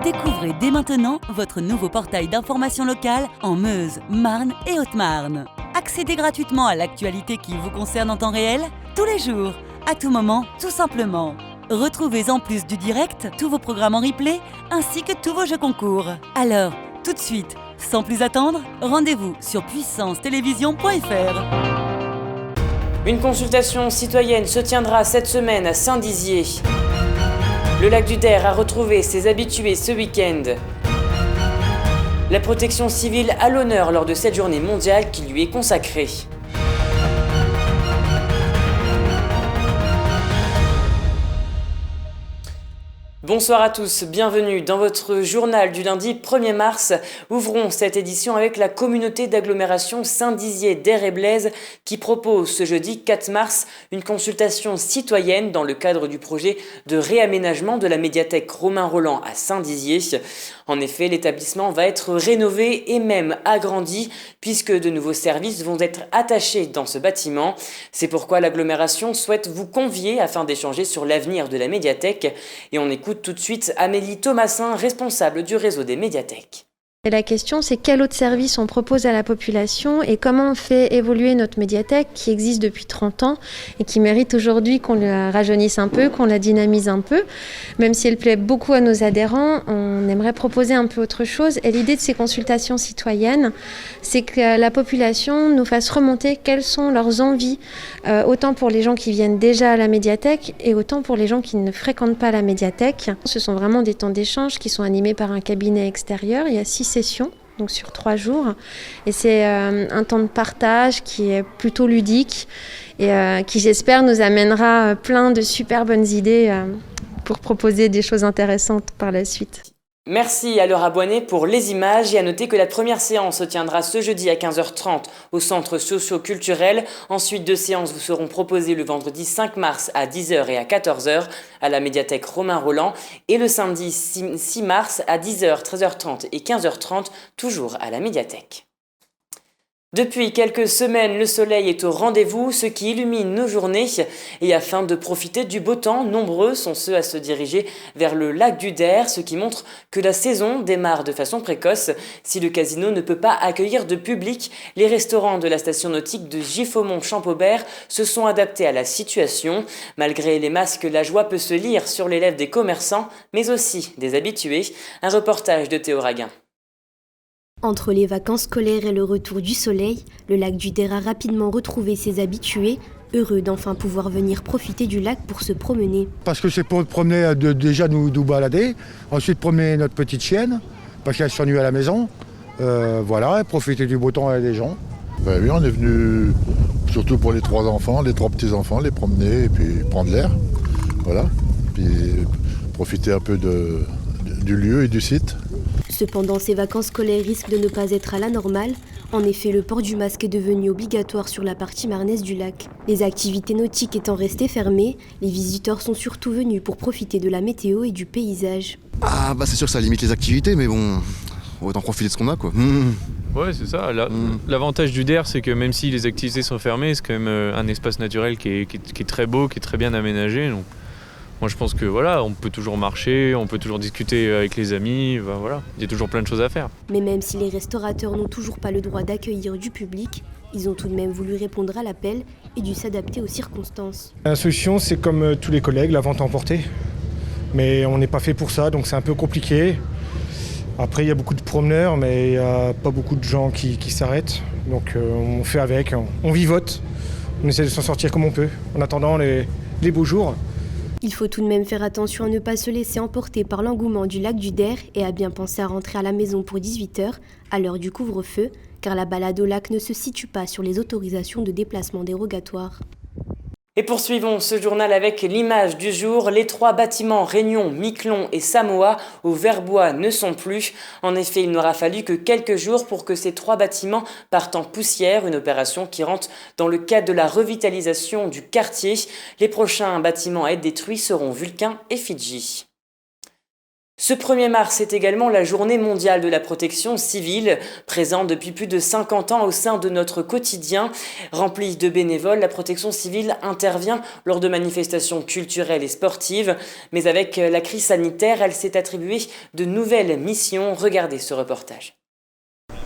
Découvrez dès maintenant votre nouveau portail d'information locale en Meuse, Marne et Haute-Marne. Accédez gratuitement à l'actualité qui vous concerne en temps réel, tous les jours, à tout moment, tout simplement. Retrouvez en plus du direct tous vos programmes en replay ainsi que tous vos jeux concours. Alors, tout de suite, sans plus attendre, rendez-vous sur puissancetélévision.fr. Une consultation citoyenne se tiendra cette semaine à Saint-Dizier. Le lac du Der a retrouvé ses habitués ce week-end. La protection civile à l'honneur lors de cette journée mondiale qui lui est consacrée. Bonsoir à tous, bienvenue dans votre journal du lundi 1er mars. Ouvrons cette édition avec la communauté d'agglomération Saint-Dizier-Der-et-Blaise qui propose ce jeudi 4 mars une consultation citoyenne dans le cadre du projet de réaménagement de la médiathèque Romain Rolland à Saint-Dizier. En effet, l'établissement va être rénové et même agrandi puisque de nouveaux services vont être attachés dans ce bâtiment. C'est pourquoi l'agglomération souhaite vous convier afin d'échanger sur l'avenir de la médiathèque. Et on écoute tout de suite Amélie Thomasin, responsable du réseau des médiathèques. Et la question, c'est quel autre service on propose à la population et comment on fait évoluer notre médiathèque qui existe depuis 30 ans et qui mérite aujourd'hui qu'on la rajeunisse un peu, qu'on la dynamise un peu. Même si elle plaît beaucoup à nos adhérents, on aimerait proposer un peu autre chose. Et l'idée de ces consultations citoyennes, c'est que la population nous fasse remonter quelles sont leurs envies, autant pour les gens qui viennent déjà à la médiathèque et autant pour les gens qui ne fréquentent pas la médiathèque. Ce sont vraiment des temps d'échange qui sont animés par un cabinet extérieur. Il y a 6 sessions, donc sur 3 jours. Et c'est un temps de partage qui est plutôt ludique et qui, j'espère, nous amènera plein de super bonnes idées pour proposer des choses intéressantes par la suite. Merci à Laura Boinet pour les images et à noter que la première séance se tiendra ce jeudi à 15h30 au centre socio-culturel. Ensuite, 2 séances vous seront proposées le vendredi 5 mars à 10h et à 14h à la médiathèque Romain Rolland et le samedi 6 mars à 10h, 13h30 et 15h30 toujours à la médiathèque. Depuis quelques semaines, le soleil est au rendez-vous, ce qui illumine nos journées. Et afin de profiter du beau temps, nombreux sont ceux à se diriger vers le lac du Der, ce qui montre que la saison démarre de façon précoce. Si le casino ne peut pas accueillir de public, les restaurants de la station nautique de Giffaumont-Champaubert se sont adaptés à la situation. Malgré les masques, la joie peut se lire sur les lèvres des commerçants, mais aussi des habitués. Un reportage de Théo Raguin. Entre les vacances scolaires et le retour du soleil, le lac du Der a rapidement retrouvé ses habitués, heureux d'enfin pouvoir venir profiter du lac pour se promener. Parce que c'est pour promener, déjà nous balader, ensuite promener notre petite chienne, parce qu'elle s'ennuie à la maison, voilà, et profiter du beau temps avec les gens. Ben oui, on est venu surtout pour les 3 enfants, les 3 petits-enfants, les promener et puis prendre l'air, voilà, puis profiter un peu du lieu et du site. Cependant, ces vacances scolaires risquent de ne pas être à la normale. En effet, le port du masque est devenu obligatoire sur la partie marnaise du lac. Les activités nautiques étant restées fermées, les visiteurs sont surtout venus pour profiter de la météo et du paysage. Ah bah c'est sûr que ça limite les activités, mais bon, on va en profiter de ce qu'on a quoi. Ouais, c'est ça. L'avantage du Der, c'est que même si les activités sont fermées, c'est quand même un espace naturel qui est très beau, qui est très bien aménagé. Donc, moi, je pense que voilà, on peut toujours marcher, on peut toujours discuter avec les amis. Ben, voilà, il y a toujours plein de choses à faire. Mais même si les restaurateurs n'ont toujours pas le droit d'accueillir du public, ils ont tout de même voulu répondre à l'appel et dû s'adapter aux circonstances. La solution, c'est comme tous les collègues, la vente emportée. Mais on n'est pas fait pour ça, donc c'est un peu compliqué. Après, il y a beaucoup de promeneurs, mais il n'y a pas beaucoup de gens qui s'arrêtent. Donc on fait avec, on vivote, on essaie de s'en sortir comme on peut, en attendant les beaux jours. Il faut tout de même faire attention à ne pas se laisser emporter par l'engouement du lac du Der et à bien penser à rentrer à la maison pour 18h, à l'heure du couvre-feu, car la balade au lac ne se situe pas sur les autorisations de déplacement dérogatoires. Et poursuivons ce journal avec l'image du jour. Les 3 bâtiments Réunion, Miquelon et Samoa au Verbois ne sont plus. En effet, il n'aura fallu que quelques jours pour que ces 3 bâtiments partent en poussière, une opération qui rentre dans le cadre de la revitalisation du quartier. Les prochains bâtiments à être détruits seront Vulcain et Fidji. Ce 1er mars est également la journée mondiale de la protection civile, présente depuis plus de 50 ans au sein de notre quotidien. Remplie de bénévoles, la protection civile intervient lors de manifestations culturelles et sportives. Mais avec la crise sanitaire, elle s'est attribuée de nouvelles missions. Regardez ce reportage.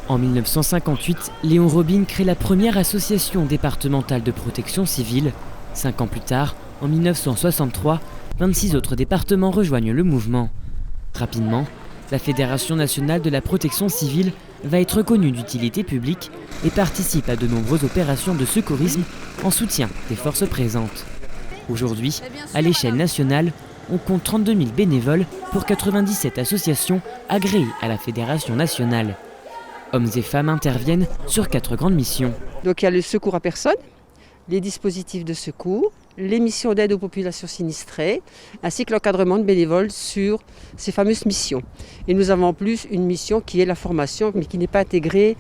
En 1958, Léon Robine crée la première association départementale de protection civile. 5 ans plus tard, en 1963, 26 autres départements rejoignent le mouvement. Rapidement, la Fédération nationale de la protection civile va être reconnue d'utilité publique et participe à de nombreuses opérations de secourisme en soutien des forces présentes. Aujourd'hui, à l'échelle nationale, on compte 32 000 bénévoles pour 97 associations agréées à la Fédération nationale. Hommes et femmes interviennent sur 4 grandes missions. Donc il y a le secours à personne, les dispositifs de secours, les missions d'aide aux populations sinistrées, ainsi que l'encadrement de bénévoles sur ces fameuses missions. Et nous avons en plus une mission qui est la formation, mais qui n'est pas intégrée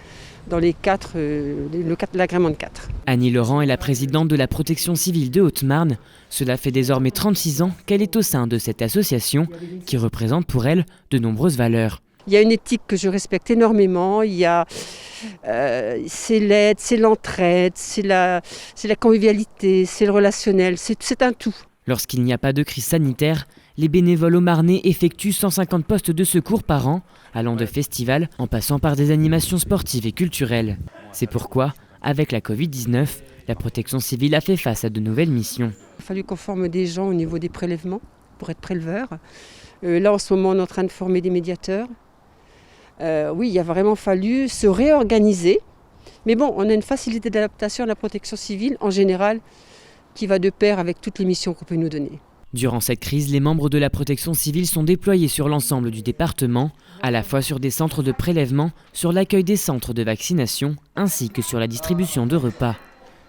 dans l'agrément de 4. Annie Laurent est la présidente de la protection civile de Haute-Marne. Cela fait désormais 36 ans qu'elle est au sein de cette association qui représente pour elle de nombreuses valeurs. Il y a une éthique que je respecte énormément, c'est l'aide, c'est l'entraide, c'est la convivialité, c'est le relationnel, c'est un tout. Lorsqu'il n'y a pas de crise sanitaire, les bénévoles haut-marnais effectuent 150 postes de secours par an, allant de festivals en passant par des animations sportives et culturelles. C'est pourquoi, avec la Covid-19, la protection civile a fait face à de nouvelles missions. Il a fallu qu'on forme des gens au niveau des prélèvements pour être préleveurs. Là, en ce moment, on est en train de former des médiateurs. Oui, il a vraiment fallu se réorganiser. Mais bon, on a une facilité d'adaptation à la protection civile en général qui va de pair avec toutes les missions qu'on peut nous donner. Durant cette crise, les membres de la protection civile sont déployés sur l'ensemble du département, à la fois sur des centres de prélèvement, sur l'accueil des centres de vaccination, ainsi que sur la distribution de repas.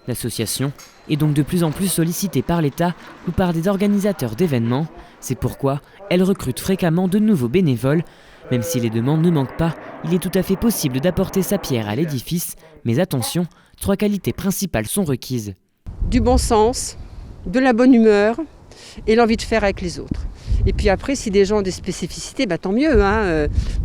L'association est donc de plus en plus sollicitée par l'État ou par des organisateurs d'événements. C'est pourquoi elle recrute fréquemment de nouveaux bénévoles. Même si les demandes ne manquent pas, il est tout à fait possible d'apporter sa pierre à l'édifice. Mais attention, 3 qualités principales sont requises. Du bon sens, de la bonne humeur et l'envie de faire avec les autres. Et puis après, si des gens ont des spécificités, tant mieux.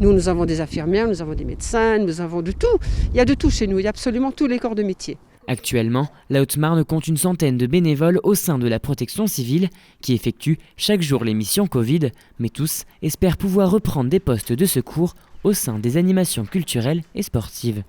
Nous avons des infirmières, nous avons des médecins, nous avons de tout. Il y a de tout chez nous, il y a absolument tous les corps de métier. Actuellement, la Haute-Marne compte une centaine de bénévoles au sein de la protection civile qui effectuent chaque jour les missions Covid, mais tous espèrent pouvoir reprendre des postes de secours au sein des animations culturelles et sportives.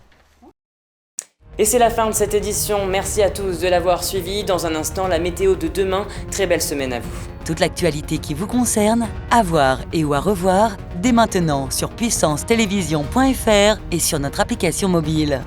Et c'est la fin de cette édition. Merci à tous de l'avoir suivi. Dans un instant, la météo de demain. Très belle semaine à vous. Toute l'actualité qui vous concerne, à voir et ou à revoir dès maintenant sur puissancetélévision.fr et sur notre application mobile.